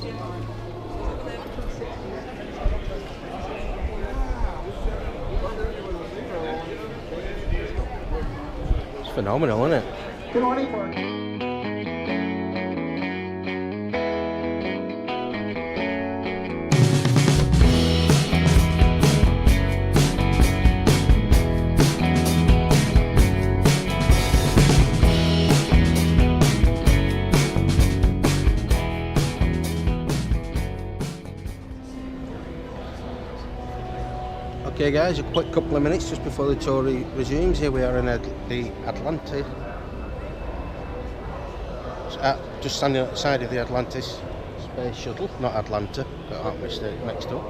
It's phenomenal, isn't it? Good morning, Mark. Okay guys, a quick couple of minutes just before the tour resumes. Here we are in the Atlantis. Just standing outside of the Atlantis space shuttle, not Atlanta, got that mistake mixed up.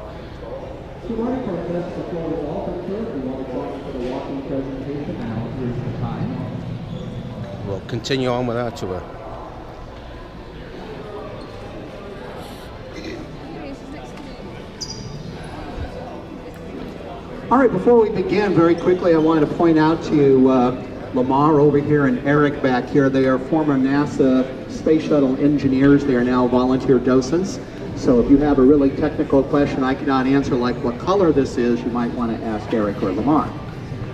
Good morning, our guests at Florida Dolphin Tours. We want to join for the walking presentation now. Here's the time. We'll continue on with our tour. All right, before we begin, very quickly, I wanted to point out to Lamar over here and Eric back here. They are former NASA Space Shuttle engineers. They are now volunteer docents. So if you have a really technical question I cannot answer, like what color this is, you might want to ask Eric or Lamar.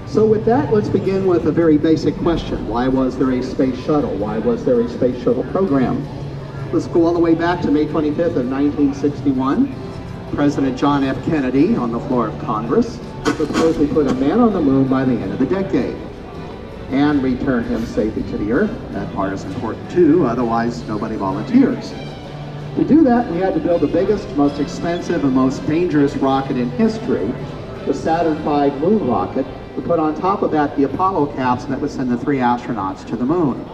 So with that, let's begin with a very basic question. Why was there a space shuttle? Why was there a space shuttle program? Let's go all the way back to May 25th of 1961. President John F. Kennedy, on the floor of Congress, proposed we put a man on the moon by the end of the decade and return him safely to the Earth. That part is important too, otherwise nobody volunteers. To do that, we had to build the biggest, most expensive, and most dangerous rocket in history, the Saturn V moon rocket. We put on top of that the Apollo capsule that would send the 3 astronauts to the moon.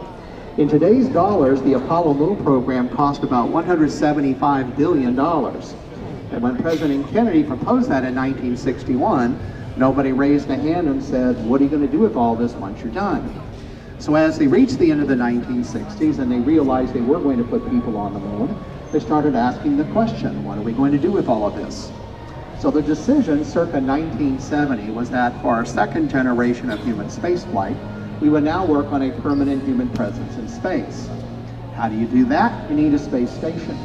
In today's dollars, the Apollo moon program cost about $175 billion. And when President Kennedy proposed that in 1961, nobody raised a hand and said, what are you going to do with all this once you're done? So as they reached the end of the 1960s and they realized they were going to put people on the moon, they started asking the question, what are we going to do with all of this? So the decision circa 1970 was that for our second generation of human spaceflight, we would now work on a permanent human presence in space. How do you do that? You need a space station.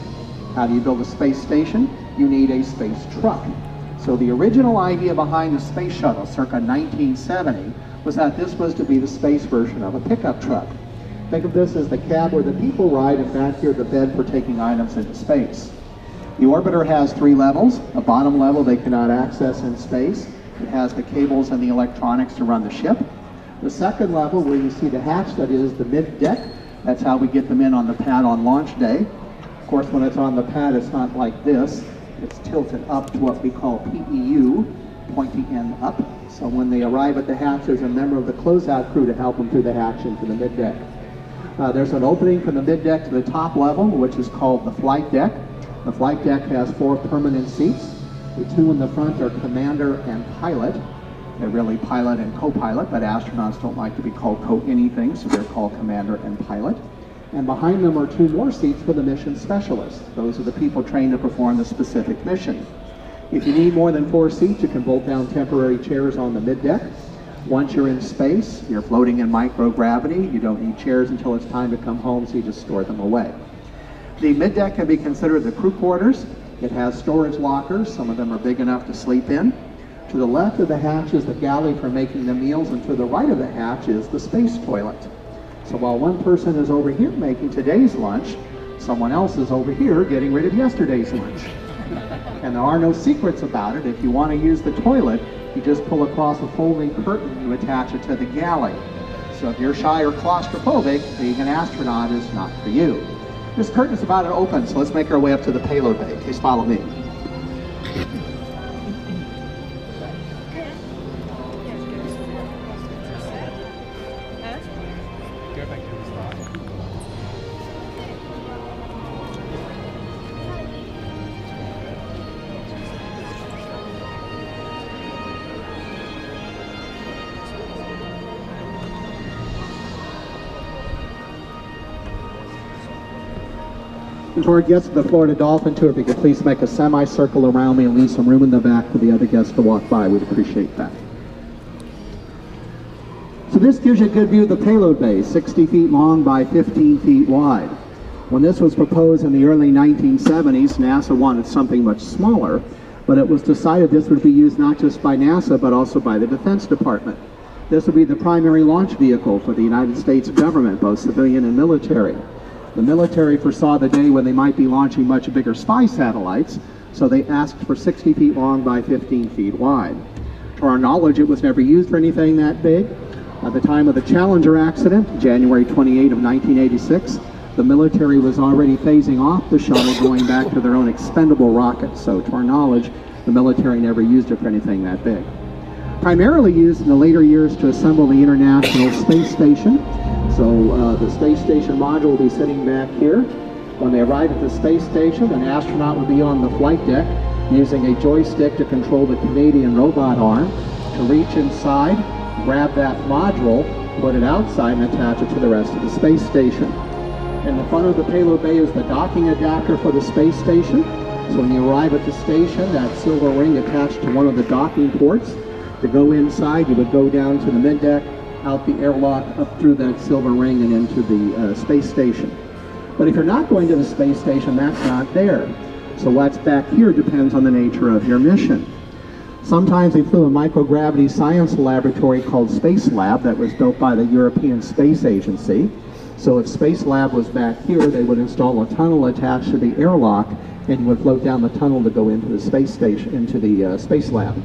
How do you build a space station? You need a space truck. So the original idea behind the space shuttle circa 1970 was that this was to be the space version of a pickup truck. Think of this as the cab where the people ride, and back here the bed for taking items into space. The orbiter has 3 levels. A bottom level they cannot access in space. It has the cables and the electronics to run the ship. The second level, where you see the hatch, that is the mid-deck. That's how we get them in on the pad on launch day. Of course, when it's on the pad, it's not like this. It's tilted up to what we call PEU, pointy end up. So when they arrive at the hatch, there's a member of the closeout crew to help them through the hatch into the mid-deck. There's an opening from the mid-deck to the top level, which is called the flight deck. The flight deck has 4 permanent seats. The 2 in the front are commander and pilot. They're really pilot and co-pilot, but astronauts don't like to be called co-anything, so they're called commander and pilot. And behind them are 2 more seats for the mission specialists. Those are the people trained to perform the specific mission. If you need more than 4 seats, you can bolt down temporary chairs on the mid-deck. Once you're in space, you're floating in microgravity. You don't need chairs until it's time to come home, so you just store them away. The mid-deck can be considered the crew quarters. It has storage lockers. Some of them are big enough to sleep in. To the left of the hatch is the galley for making the meals, and to the right of the hatch is the space toilet. So while one person is over here making today's lunch, someone else is over here getting rid of yesterday's lunch. And there are no secrets about it. If you want to use the toilet, you just pull across a folding curtain, you attach it to the galley. So if you're shy or claustrophobic, being an astronaut is not for you. This curtain is about to open, so let's make our way up to the payload bay. Please follow me. To our guests of the Florida Dolphin Tour, if you could please make a semicircle around me and leave some room in the back for the other guests to walk by, we'd appreciate that. So this gives you a good view of the payload bay, 60 feet long by 15 feet wide. When this was proposed in the early 1970s, NASA wanted something much smaller, but it was decided this would be used not just by NASA, but also by the Defense Department. This would be the primary launch vehicle for the United States government, both civilian and military. The military foresaw the day when they might be launching much bigger spy satellites, so they asked for 60 feet long by 15 feet wide. To our knowledge, it was never used for anything that big. At the time of the Challenger accident, January 28 of 1986, the military was already phasing off the shuttle, going back to their own expendable rockets. So to our knowledge, the military never used it for anything that big. Primarily used in the later years to assemble the International Space Station. So the space station module will be sitting back here. When they arrive at the space station, an astronaut will be on the flight deck using a joystick to control the Canadian robot arm to reach inside, grab that module, put it outside, and attach it to the rest of the space station. In the front of the payload bay is the docking adapter for the space station. So when you arrive at the station, that silver ring attached to one of the docking ports. To go inside, you would go down to the mid-deck, out the airlock, up through that silver ring and into the space station. But if you're not going to the space station, that's not there. So what's back here depends on the nature of your mission. Sometimes they flew a microgravity science laboratory called Space Lab that was built by the European Space Agency. So if Space Lab was back here, they would install a tunnel attached to the airlock, and you would float down the tunnel to go into the space station, into the Space Lab.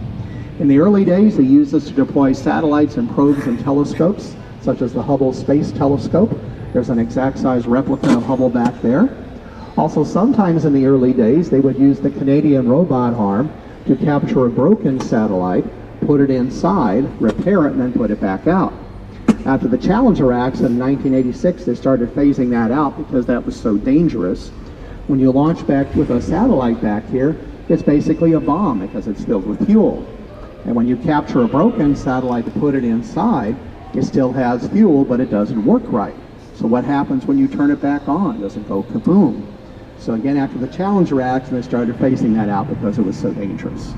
In the early days, they used this to deploy satellites and probes and telescopes, such as the Hubble Space Telescope. There's an exact size replica of Hubble back there. Also, sometimes in the early days, they would use the Canadian robot arm to capture a broken satellite, put it inside, repair it, and then put it back out. After the Challenger accident in 1986, they started phasing that out because that was so dangerous. When you launch back with a satellite back here, it's basically a bomb because it's filled with fuel. And when you capture a broken satellite to put it inside, it still has fuel, but it doesn't work right. So what happens when you turn it back on? It doesn't go kaboom. So again, after the Challenger accident, they started phasing that out because it was so dangerous.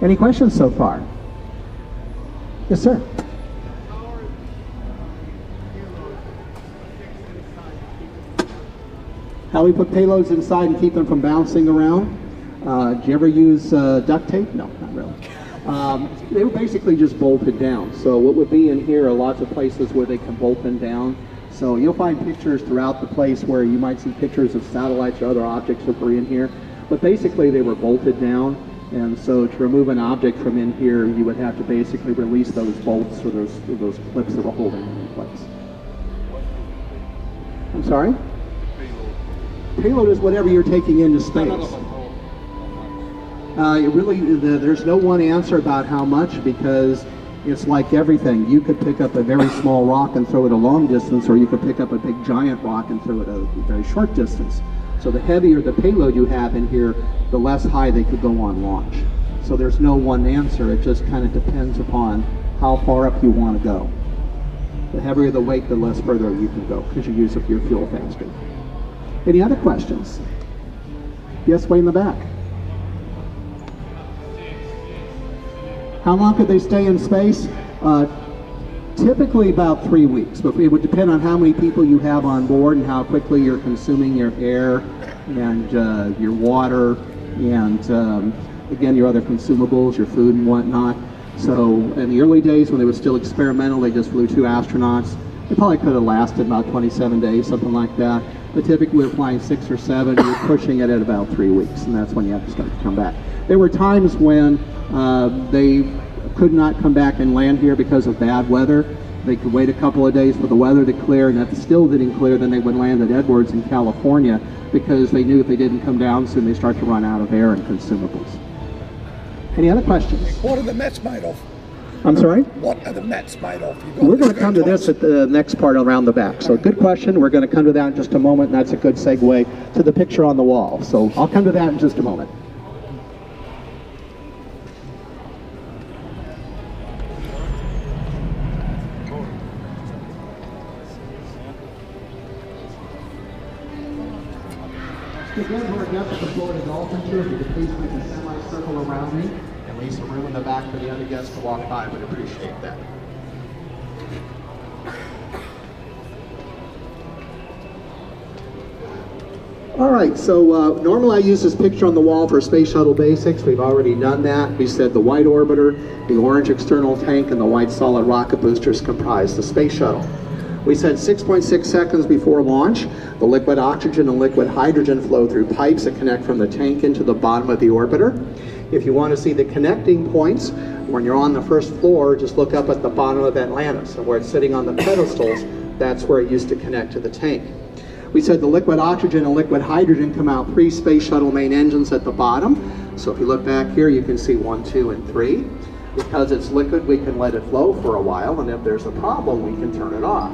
Any questions so far? Yes, sir. How we put payloads inside and keep them from bouncing around. Do you ever use duct tape? No, not really. They were basically just bolted down. So what would be in here are lots of places where they can bolt them down. So you'll find pictures throughout the place where you might see pictures of satellites or other objects that were in here. But basically they were bolted down. And so to remove an object from in here, you would have to basically release those bolts or those clips that were holding them in place. I'm sorry? Payload is whatever you're taking into space. There's no one answer about how much, because it's like everything. You could pick up a very small rock and throw it a long distance, or you could pick up a big giant rock and throw it a very short distance. So the heavier the payload you have in here, the less high they could go on launch. So there's no one answer. It just kind of depends upon how far up you want to go. The heavier the weight, the less further you can go, because you use up your fuel faster. Any other questions? Yes, way in the back. How long could they stay in space? Typically about 3 weeks, but it would depend on how many people you have on board and how quickly you're consuming your air and your water and again your other consumables, your food and whatnot. So in the early days when they were still experimental, they just flew 2 astronauts. It probably could have lasted about 27 days, something like that. But typically we're flying 6 or 7, you're pushing it at about 3 weeks, and that's when you have to start to come back. There were times when they could not come back and land here because of bad weather. They could wait a couple of days for the weather to clear, and if it still didn't clear, then they would land at Edwards in California, because they knew if they didn't come down soon, they start to run out of air and consumables. Any other questions? What are the Mets made of? I'm sorry? What are the Mets made of? We're going to come to this at the next part around the back. So good question. We're going to come to that in just a moment, and that's a good segue to the picture on the wall. So I'll come to that in just a moment. Again, we're guests of the Florida Dolphin Tours. Would you please make a semicircle around me and leave some room in the back for the other guests to walk by? Would appreciate that. All right, so normally I use this picture on the wall for Space Shuttle Basics. We've already done that. We said the white orbiter, the orange external tank, and the white solid rocket boosters comprise the Space Shuttle. We said 6.6 seconds before launch, the liquid oxygen and liquid hydrogen flow through pipes that connect from the tank into the bottom of the orbiter. If you want to see the connecting points, when you're on the first floor, just look up at the bottom of Atlantis, and where it's sitting on the pedestals, that's where it used to connect to the tank. We said the liquid oxygen and liquid hydrogen come out pre-Space Shuttle main engines at the bottom. So if you look back here, you can see 1, 2, and 3. Because it's liquid, we can let it flow for a while, and if there's a problem, we can turn it off.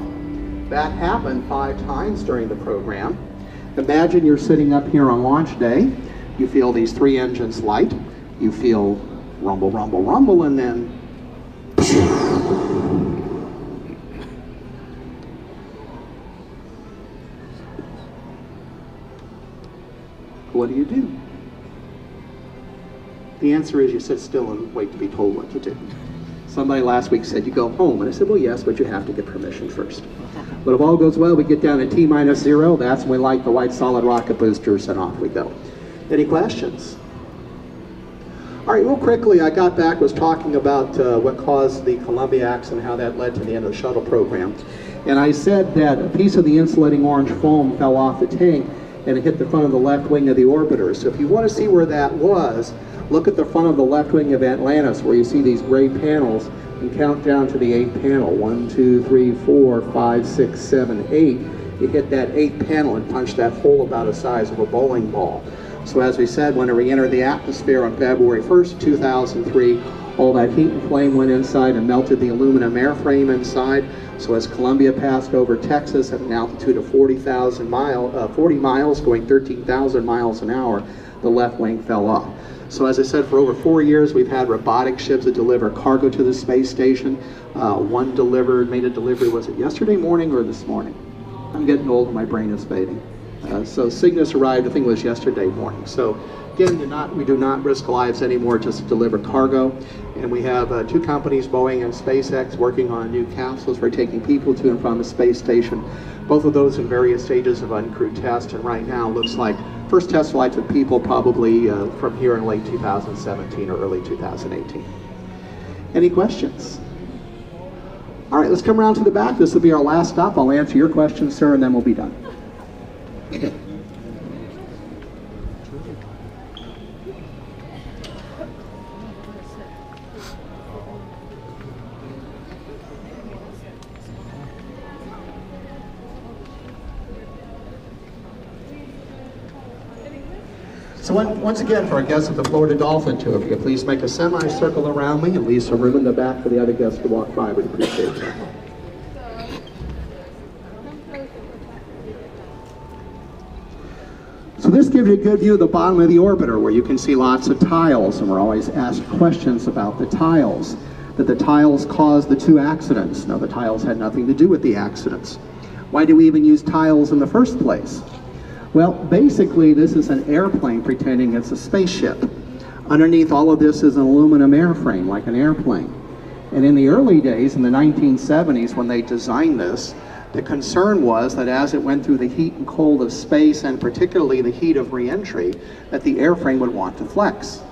That happened 5 times during the program. Imagine you're sitting up here on launch day. You feel these 3 engines light. You feel rumble, rumble, rumble, and then what do? The answer is you sit still and wait to be told what to do. Somebody last week said you go home, and I said, well, yes, but you have to get permission first. But if all goes well, we get down to T-0, that's when we light the white solid rocket boosters, and off we go. Any questions? All right, real quickly, I got back, was talking about what caused the Columbia accident, how that led to the end of the shuttle program. And I said that a piece of the insulating orange foam fell off the tank, and it hit the front of the left wing of the orbiter. So if you want to see where that was, look at the front of the left wing of Atlantis, where you see these gray panels, and count down to the 8th panel. 1, 2, 3, 4, 5, 6, 7, 8. You hit that 8th panel and punch that hole about the size of a bowling ball. So as we said, when it re-entered the atmosphere on February 1st, 2003, all that heat and flame went inside and melted the aluminum airframe inside. So as Columbia passed over Texas at an altitude of 40 miles, going 13,000 miles an hour, the left wing fell off. So as I said, for over 4 years, we've had robotic ships that deliver cargo to the space station. One made a delivery, was it yesterday morning or this morning? I'm getting old and my brain is fading. So Cygnus arrived, I think it was yesterday morning. So again, we do not risk lives anymore just to deliver cargo. And we have 2 companies, Boeing and SpaceX, working on new capsules for taking people to and from the space station. Both of those in various stages of uncrewed test, and right now looks like first test flights with people probably from here in late 2017 or early 2018. Any questions? All right, let's come around to the back. This will be our last stop. I'll answer your questions, sir, and then we'll be done. So once again, for our guests of the Florida Dolphin Tour, if you could please make a semicircle around me and leave some room in the back for the other guests to walk by, we'd appreciate that. So this gives you a good view of the bottom of the orbiter, where you can see lots of tiles, and we're always asked questions about the tiles. That the tiles caused the 2 accidents. No, the tiles had nothing to do with the accidents. Why do we even use tiles in the first place? Well, basically, this is an airplane pretending it's a spaceship. Underneath all of this is an aluminum airframe, like an airplane. And in the early days, in the 1970s, when they designed this, the concern was that as it went through the heat and cold of space, and particularly the heat of re-entry, that the airframe would want to flex.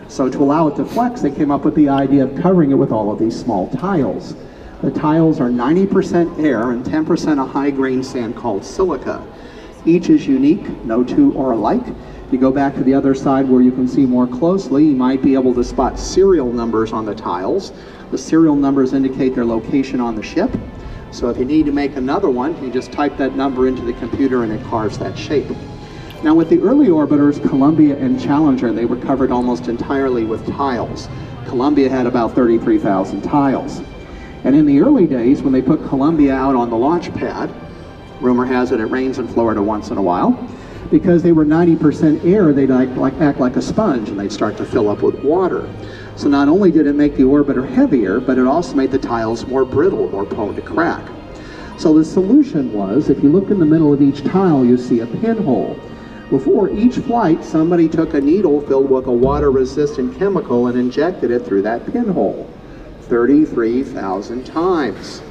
So to allow it to flex, they came up with the idea of covering it with all of these small tiles. The tiles are 90% air and 10% a high-grain sand called silica. Each is unique, no 2 are alike. If you go back to the other side where you can see more closely, you might be able to spot serial numbers on the tiles. The serial numbers indicate their location on the ship. So if you need to make another one, you just type that number into the computer and it carves that shape. Now with the early orbiters, Columbia and Challenger, they were covered almost entirely with tiles. Columbia had about 33,000 tiles. And in the early days, when they put Columbia out on the launch pad, rumor has it rains in Florida once in a while, because they were 90% air, they'd act like a sponge, and they'd start to fill up with water. So not only did it make the orbiter heavier, but it also made the tiles more brittle, more prone to crack. So the solution was, if you look in the middle of each tile, you see a pinhole. Before each flight, somebody took a needle filled with a water-resistant chemical and injected it through that pinhole 33,000 times.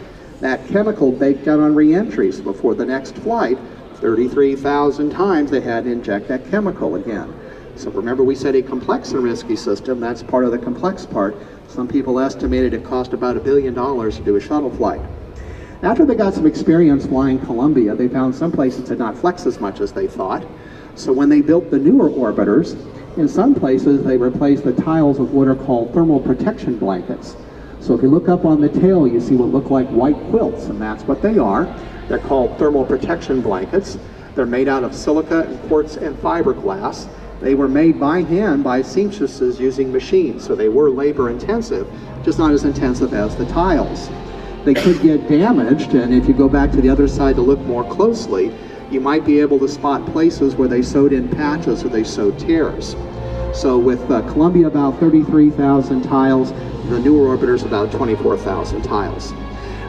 That chemical baked out on re-entry, so before the next flight, 33,000 times they had to inject that chemical again. So remember, we said a complex and risky system. That's part of the complex part. Some people estimated it cost about $1 billion to do a shuttle flight. After they got some experience flying Columbia, they found some places did not flex as much as they thought. So when they built the newer orbiters, in some places they replaced the tiles with what are called thermal protection blankets. So if you look up on the tail, you see what look like white quilts, and that's what they are. They're called thermal protection blankets. They're made out of silica and quartz and fiberglass. They were made by hand by seamstresses using machines, so they were labor intensive, just not as intensive as the tiles. They could get damaged, and if you go back to the other side to look more closely, you might be able to spot places where they sewed in patches or they sewed tears. So with Columbia about 33,000 tiles, the newer orbiters about 24,000 tiles.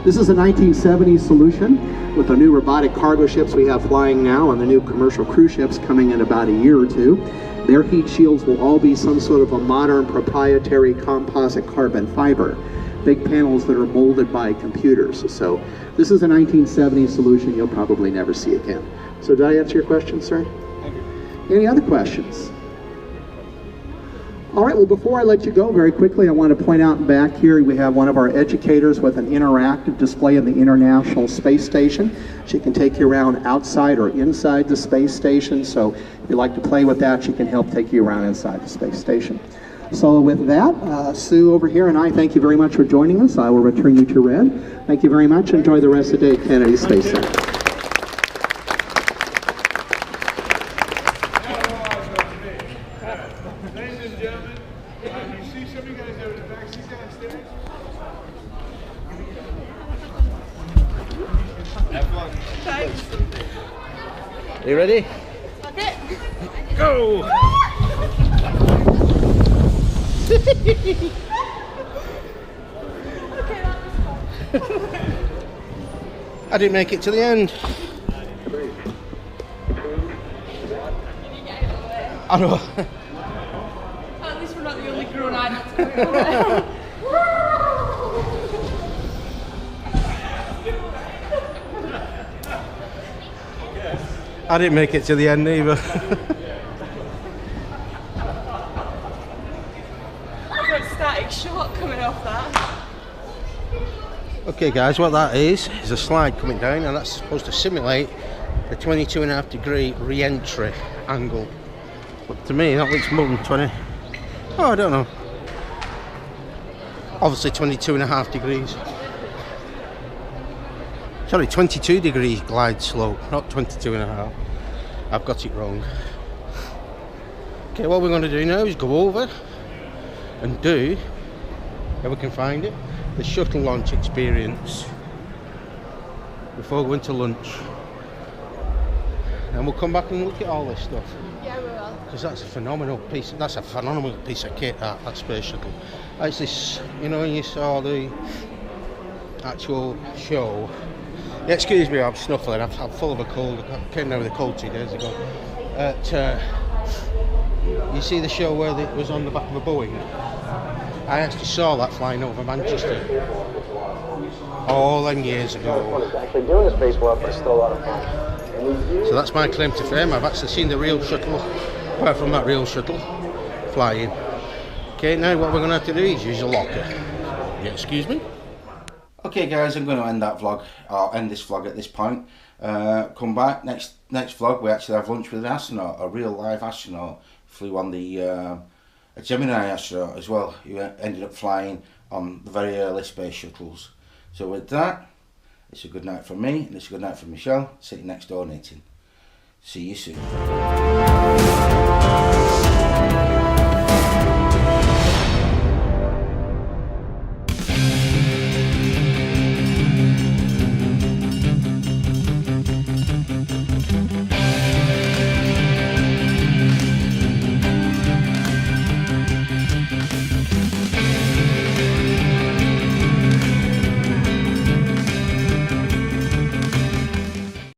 This is a 1970s solution with the new robotic cargo ships we have flying now and the new commercial cruise ships coming in about a year or two. Their heat shields will all be some sort of a modern proprietary composite carbon fiber. Big panels that are molded by computers. So this is a 1970s solution you'll probably never see again. So did I answer your question, sir? Thank you. Any other questions? All right, well, before I let you go, very quickly, I want to point out back here we have one of our educators with an interactive display in the International Space Station. She can take you around outside or inside the space station, so if you like to play with that, she can help take you around inside the space station. So with that, Sue over here and I thank you very much for joining us. I will return you to Red. Thank you very much. Enjoy the rest of the day at Kennedy Space Center. Are you ready? Okay. Go! Okay, that was fun. I didn't make it to the end. I know. At least we're not the only grown adults going. I didn't make it to the end either. I got static shock coming off that. Okay guys, what that is a slide coming down, and that's supposed to simulate the 22.5-degree re-entry angle. But to me that looks more than 20. Oh, I don't know. Obviously 22.5 degrees. Sorry, 22 degrees glide slope, not 22.5. I've got it wrong. Okay, what we're going to do now is go over and do, if we can find it, the shuttle launch experience before going to lunch. And we'll come back and look at all this stuff. Yeah, we will. Because that's a phenomenal piece of kit, that space shuttle. That's this, you know, when you saw the actual show. Yeah, excuse me, I'm snuffling. I'm full of a cold. I came down with a cold 2 days ago. You see the show where it was on the back of a Boeing? I actually saw that flying over Manchester all them years ago. Actually doing the space work, but it's still a lot of fun. So that's my claim to fame. I've actually seen the real shuttle, apart from that real shuttle, flying. Okay, now what we're going to have to do is use a locker. Yeah, excuse me. Okay guys, I'm going to end that vlog, or end this vlog at this point. Come back, next vlog we actually have lunch with an astronaut, a real live astronaut. Flew on the a Gemini astronaut as well, who ended up flying on the very early space shuttles. So with that, it's a good night from me, and it's a good night from Michelle, sitting next door knitting. See you soon.